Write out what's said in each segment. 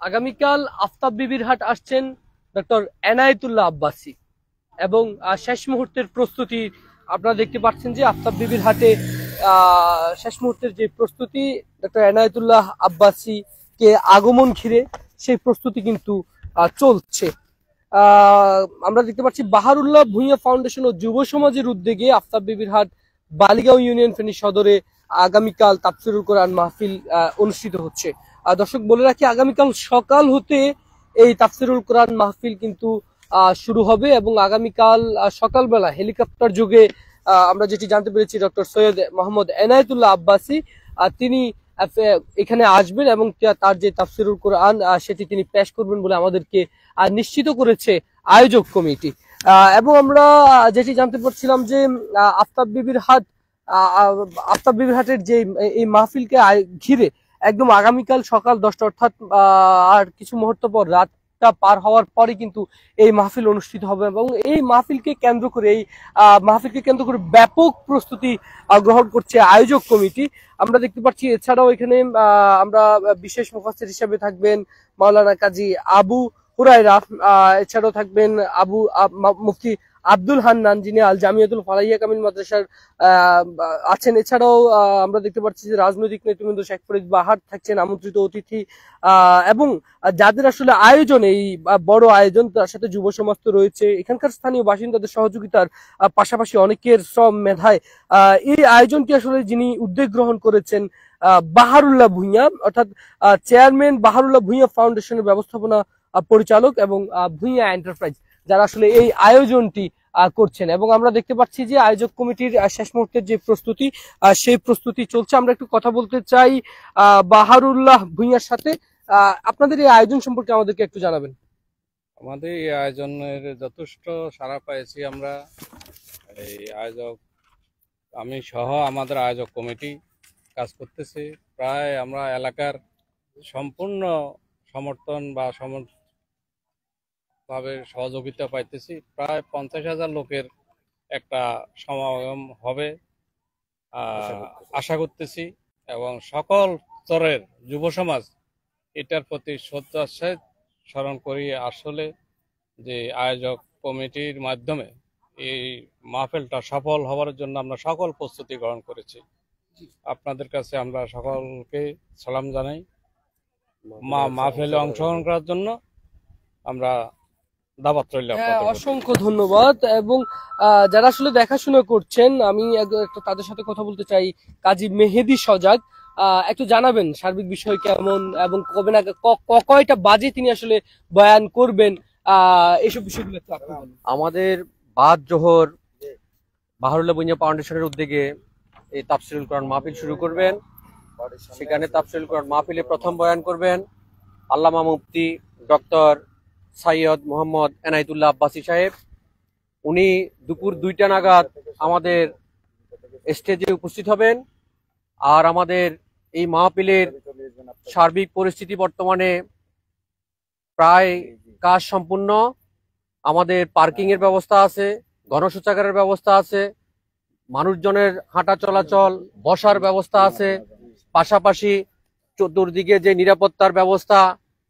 আগামীকাল আফতাব বিবির হাট আসছেন ডক্টর এনায়েতুল্লাহ আব্বাসী এবং শেষ মুহূর্তের প্রস্তুতি আপনারা দেখতে পাচ্ছেন যে আফতাব বিবির হাটে শেষ মুহূর্তের যে প্রস্তুতি ডক্টর এনায়েতুল্লাহ আব্বাসী কে আগমন ঘিরে সেই প্রস্তুতি কিন্তু চলছে। আমরা দেখতে পাচ্ছি বাহারুল্লাহ ভূঁইয়া ফাউন্ডেশন ও যুব সমাজের উদ্যোগে আফতাব বিবির হাট বালিগাঁও ইউনিয়ন ফেনী সদরে আগামীকাল তাফসিরুল কোরআন মাহফিল অনুষ্ঠিত হচ্ছে। দর্শক বলে রাখি, আগামীকাল সকাল হতে এই তাফসিরুল কোরআন মাহফিল কিন্তু শুরু হবে এবং আগামীকাল সকালবেলা হেলিকপ্টার যোগে আমরা যেটি জানতে পেরেছি ডক্টর সৈয়দ মোহাম্মদ এনায়েতুল্লাহ আব্বাসী তিনি এখানে আসবেন এবং তার যে তাফসিরুল কোরআন সেটি তিনি পেশ করবেন বলে আমাদেরকে নিশ্চিত করেছে আয়োজক কমিটি। এবং আমরা যেটি জানতে পারছিলাম যে আফতাব বিবির হাটের যে এই মাহফিলকে ঘিরে একদম আগামীকাল সকাল 10টা অর্থাৎ আর কিছু মুহূর্ত পর রাতটা পার হওয়ার পরে কিন্তু এই মাহফিল অনুষ্ঠিত হবে এবং এই মাহফিলকে কেন্দ্র করে ব্যাপক প্রস্তুতি গ্রহণ করছে আয়োজক কমিটি। আমরা দেখতে পাচ্ছি এছাড়াও এখানে আমরা বিশেষ মুফাসসির হিসেবে থাকবেন মাওলানা কাজী আবু হুরায়রা, এছাড়াও থাকবেন মুফতি আব্দুল হান্নান যিনি আল জামিয়াতুল ফালাহিয়া কামিল মাদ্রাসার আছেন। এছাড়াও আমরা দেখতে পাচ্ছি যে রাজনৈতিক নেতৃবৃন্দ শেখ ফরিদ বাহার থাকছেন আমন্ত্রিত অতিথি এবং যাদের আসলে আয়োজন এই বড় আয়োজন তার সাথে যুব সমাজ তো রয়েছে, এখানকার স্থানীয় বাসিন্দাদের সহযোগিতার পাশাপাশি অনেকের শ্রম মেধায় এই আয়োজনটি আসলে যিনি উদ্যোগ গ্রহণ করেছেন বাহারুল্লাহ ভূঁইয়া অর্থাৎ চেয়ারম্যান বাহারুল্লাহ ভূঁইয়া ফাউন্ডেশনের ব্যবস্থাপনা পরিচালক এবং ভূঁইয়া এন্টারপ্রাইজ যারা আসলে এই আয়োজনটি করছেন। এবং আমরা দেখতে পাচ্ছি যে আয়োজক কমিটির শেষ মুহূর্তের যে প্রস্তুতি সেই প্রস্তুতি চলছে। আমরা একটু কথা বলতে চাই বাহারুল্লাহ ভূঁইয়ার সাথে। আপনাদের এই আয়োজন সম্পর্কে আমাদেরকে একটু জানাবেন। আমাদের এই আয়োজনের যথেষ্ট সাড়া পেয়েছি আমরা। এই আয়োজক আমি সহ আমাদের আয়োজক কমিটি কাজ করতেছি। প্রায় আমরা এলাকার সম্পূর্ণ সমর্থন বা ভাবে সহযোগিতা পাইতেছি। প্রায় 50,000 লোকের একটা সমাগম হবে আশা করতেছি এবং সকল স্তরের যুব সমাজ এটার প্রতি শ্রদ্ধার সহিত স্মরণ করি। আসলে যে আয়োজক কমিটির মাধ্যমে এই মাহফিলটা সফল হওয়ার জন্য আমরা সকল প্রস্তুতি গ্রহণ করেছি। আপনাদের কাছে আমরা সকলকে সালাম জানাই। মাহফিলে অংশগ্রহণ করার জন্য আমরা দাওয়াত রইল। অসংখ্য ধন্যবাদ। এবং যারা আসলে দেখাশোনা করছেন আমি তাদের সাথে কথা বলতে চাই। কাজী মেহেদি সজাগ, একটু জানাবেন সার্বিক বিষয় কেমন এবং কবে না কয়টা বাজে তিনি আসলে বয়ান করবেন, এইসব বিষয়গুলো একটু আমাদের বাদ জোহর বাহারুল্লাহ ভূঁইয়া ফাউন্ডেশনের উদ্যোগে এই তাফসিরুল কোরআন মাহফিল শুরু করবেন। সেখানে তাফসিরুল কোরআন মাহফিলে প্রথম বয়ান করবেন আল্লামা মুফতি ডক্টর সৈয়দ মোহাম্মদ এনায়েতুল্লাহ আব্বাসী সাহেব। উনি দুপুর 2টা নাগাদ আমাদের স্টেজে উপস্থিত হবেন। আর আমাদের এই মাহফিলের সার্বিক পরিস্থিতি বর্তমানে প্রায় কাজ সম্পূর্ণ। আমাদের পার্কিং এর ব্যবস্থা আছে, গণশৌচাগারের ব্যবস্থা আছে, মানুষজনের হাঁটা চলাচল বসার ব্যবস্থা আছে, পাশাপাশি চতুর্দিকে যে নিরাপত্তার ব্যবস্থা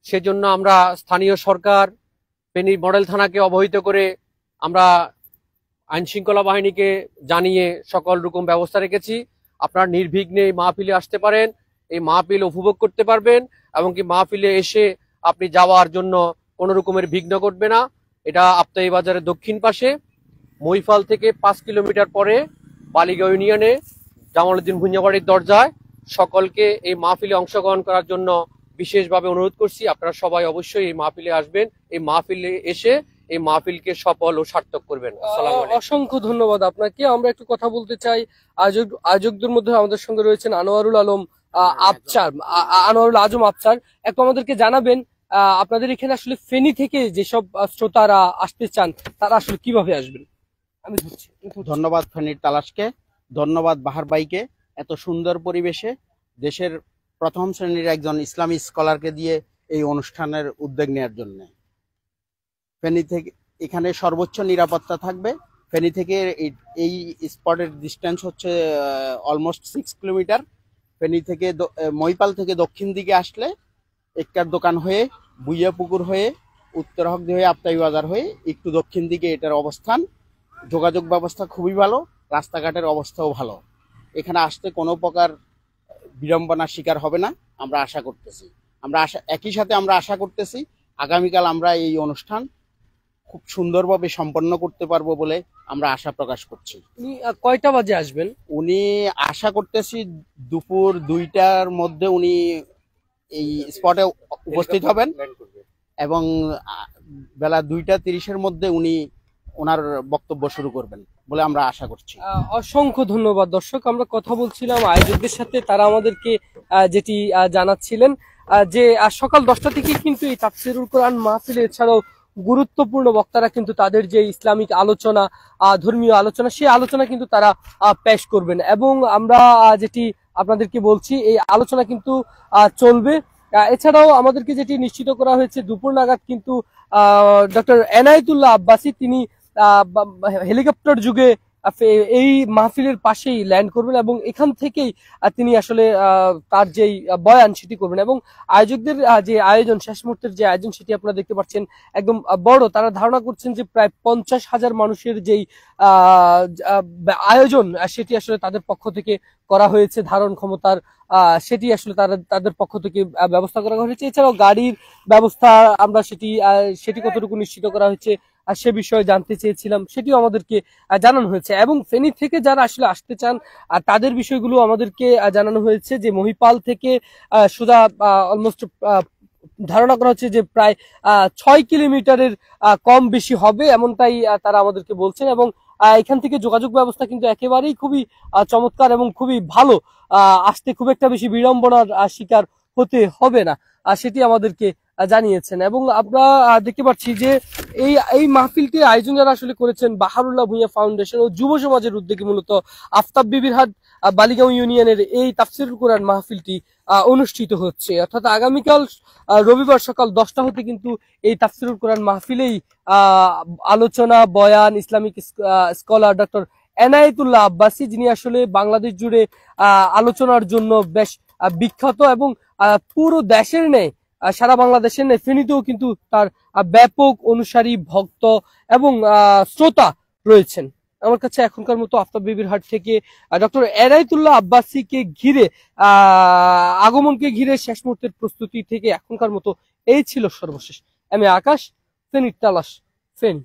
সেজন্য আমরা স্থানীয় সরকার ফেনী মডেল থানাকে অবহিত করে আমরা আইন শৃঙ্খলা বাহিনীকে জানিয়ে সকল রকম ব্যবস্থা রেখেছি। আপনারা নির্বিঘ্নে এই মাহফিলে আসতে পারেন, এই মাহফিল উপভোগ করতে পারবেন এবং কি মাহফিলে এসে আপনি যাওয়ার জন্য কোনো রকমের বিঘ্ন ঘটবে না। এটা আপতাই বাজারের দক্ষিণ পাশে মহিফাল থেকে 5 কিলোমিটার পরে বালিগাঁও ইউনিয়নে জামালউদ্দিন ভূঁইয়া বাড়ির দরজায়। সকলকে এই মাহফিলে অংশগ্রহণ করার জন্য বিশেষভাবে অনুরোধ করছি। আপনারা সবাই অবশ্যই এই মাহফিলে আসবেন, এই মাহফিলে এসে এই মাহফিলকে সফল ও সার্থক করবেন। অসংখ্য ধন্যবাদ আপনাকে। আমরা একটু কথা বলতে চাই আয়োজকদের মধ্যে আমাদের সঙ্গে রয়েছেন আনোয়ারুল আজম আফসার। একটু আমাদেরকে জানাবেন আপনাদের এখানে আসলে ফেনী থেকে যেসব শ্রোতারা আসতে চান তারা আসলে কিভাবে আসবেন। আমি ধন্যবাদ ফেনীর তালাশকে, ধন্যবাদ বাহার ভাইকে এত সুন্দর পরিবেশে দেশের প্রথম শ্রেণীর একজন ইসলামী স্কলারকে দিয়ে এই অনুষ্ঠানের উদ্যোগ নেওয়ার জন্য। ফেনী থেকে এখানে সর্বোচ্চ নিরাপত্তা থাকবে। ফেনী থেকে এই স্পটের ডিস্টেন্স হচ্ছে অলমোস্ট 6 কিলোমিটার। ফেনী থেকে মহিপাল থেকে দক্ষিণ দিকে আসলে এক্কার দোকান হয়ে, বুইয়া পুকুর হয়ে, উত্তর হকদি হয়ে, আপতাই বাজার হয়ে একটু দক্ষিণ দিকে এটার অবস্থান। যোগাযোগ ব্যবস্থা খুবই ভালো, রাস্তাঘাটের অবস্থাও ভালো। এখানে আসতে কোনো প্রকার বিড়ম্বনার শিকার হবে না আমরা আশা করতেছি। একই সাথে আমরা আশা করতেছি আগামীকাল আমরা এই অনুষ্ঠান খুব সুন্দরভাবে সম্পন্ন করতে পারবো বলে আমরা আশা প্রকাশ করছি। উনি কয়টা বাজে আসবেন? উনি আশা করতেছি দুপুর 2টার মধ্যে উনি এই স্পটে উপস্থিত হবেন এবং বেলা 2:30-এর মধ্যে উনি ওনার বক্তব্য শুরু করবেন বলে আমরা আশা করছি। অসংখ্য ধন্যবাদ। দর্শক, আমরা কথা বলছিলাম আয়োজকদের সাথে, তারা আমাদেরকে যেটি জানাচ্ছিলেন যে সকাল 10টা থেকে কিন্তু এই তাফসিরুল কোরআন মাহফিলে এছাড়াও গুরুত্বপূর্ণ বক্তারা কিন্তু তাদের যে ইসলামিক আলোচনা, ধর্মীয় আলোচনা, সেই আলোচনা কিন্তু তারা পেশ করবেন এবং আমরা যেটি আপনাদেরকে বলছি এই আলোচনা কিন্তু চলবে। এছাড়াও আমাদেরকে যেটি নিশ্চিত করা হয়েছে দুপুর নাগাদ কিন্তু ডক্টর এনায়েতুল্লাহ আব্বাসী তিনি হেলিকপ্টার যুগে এই মাহফিলের পাশেই ল্যান্ড করবেন এবং এখান থেকেই তিনি আসলে তার যেই বয়ান সেটি করবেন এবং আয়োজকদের যে আয়োজন, শেষ মুহূর্তের যে আয়োজন সেটি আপনারা দেখতে পাচ্ছেন একদম বড়। তারা ধারণা করছেন যে প্রায় 50,000 মানুষের যেই আয়োজন সেটি আসলে তাদের পক্ষ থেকে করা হয়েছে, ধারণ ক্ষমতার সেটি আসলে তাদের পক্ষ থেকে ব্যবস্থা করা হয়েছে। এছাড়াও গাড়ির ব্যবস্থা আমরা সেটি কতটুকু নিশ্চিত করা হয়েছে সে বিষয়ে জানতে চেয়েছিলাম, সেটিও আমাদেরকে জানানো হয়েছে এবং ফেনী থেকে যারা আসলে আসতে চান তাদের বিষয়গুলো আমাদেরকে জানানো হয়েছে যে মহিপাল থেকে সোজা অলমোস্ট ধারণা করা হচ্ছে যে প্রায় 6 কিলোমিটারের কম বেশি হবে, এমনটাই তারা আমাদেরকে বলছেন এবং এখান থেকে যোগাযোগ ব্যবস্থা কিন্তু একেবারেই খুবই চমৎকার এবং খুবই ভালো। আসতে খুব একটা বেশি বিড়ম্বনার শিকার হতে হবে না, সেটি আমাদেরকে জানিয়েছেন। এবং আমরা দেখতে পাচ্ছি যে এই মাহফিলটির আয়োজন যারা আসলে করেছেন বাহারুল্লাহ ভূঁইয়া ফাউন্ডেশন ও যুব সমাজের উদ্যোগে মূলত আফতাব বিবির হাট বালিগাঁও ইউনিয়নের এই তাফসিরুল কোরআন মাহফিলটি অনুষ্ঠিত হচ্ছে। অর্থাৎ আগামীকাল রবিবার সকাল 10টা হতে কিন্তু এই তাফসিরুল কোরআন মাহফিলেই আলোচনা, বয়ান, Islamic scholar doctor Enayetullah Abbasi, যিনি আসলে বাংলাদেশ জুড়ে আলোচনার জন্য বেশ বিখ্যাত এবং পুরো দেশের নেই, সারা বাংলাদেশের নেই, ফেনীতেও কিন্তু তার ব্যাপক অনুসারী, ভক্ত এবং শ্রোতা রয়েছেন। আমার কাছে এখনকার মতো আফতাব বিবির হাট থেকে ডক্টর এনায়েতুল্লাহ আব্বাসীকে ঘিরে আগমনকে ঘিরে শেষ মুহূর্তের প্রস্তুতি থেকে এখনকার মতো এই ছিল সর্বশেষ। আমি আকাশ, ফেনীর তালাশ, ফেনী।